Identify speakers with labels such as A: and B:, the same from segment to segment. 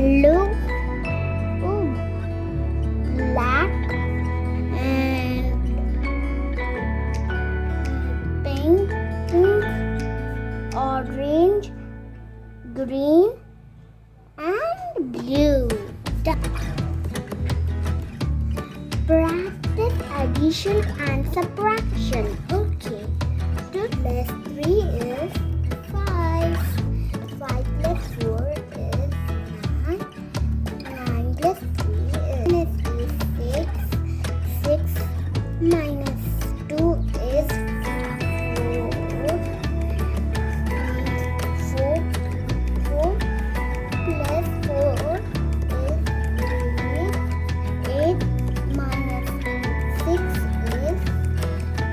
A: yellow, black, and pink, orange, green, and blue. Practice addition and subtraction. Okay. 2 plus 3 is 5. 5 plus 4 is 9. 9 plus 3 is 6. 6 minus 2 is 4. 4 plus 4 is 8. 8 minus 6 is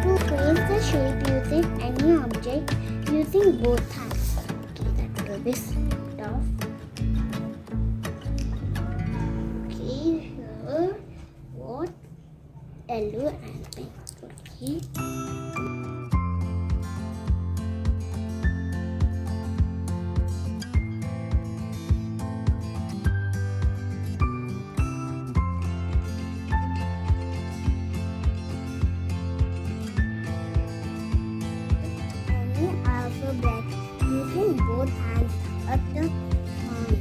A: 2. Create the shape using any object using both hands. Okay, that will be tough. Okay, here what? Yellow and pink. Okay. Alphabet using both hands at the time.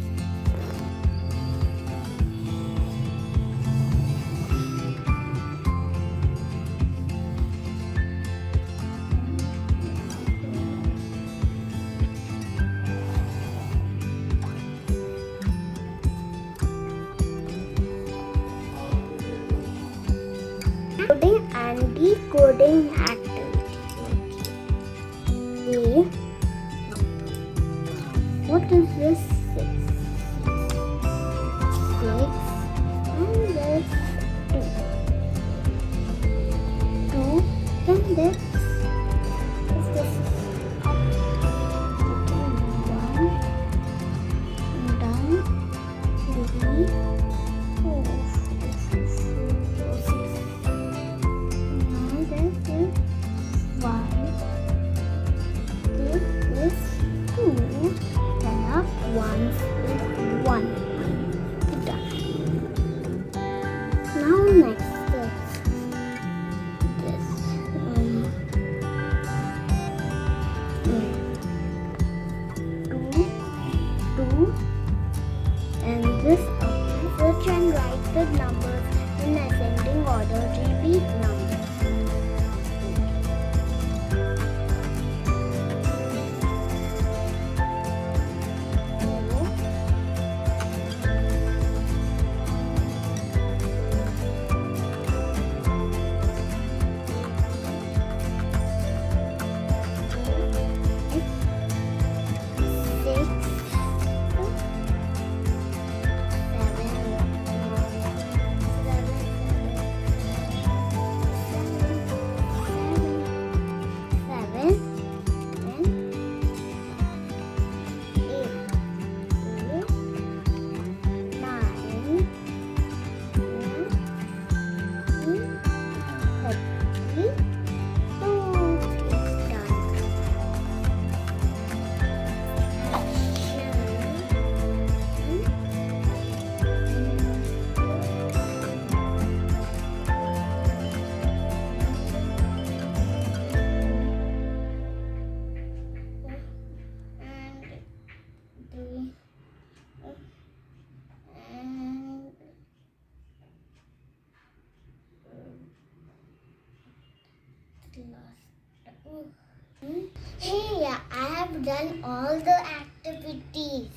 A: Coding and decoding activity. Okay. What is this? 6. 6 and this 2. 2 and this is this. 1 down 3 4 6. Now this is 1. This is 2. And up 1 is 1. Done. Now next is this. 2, and this. Search and write the numbers in ascending order. Repeat numbers. Hey, I have done all the activities.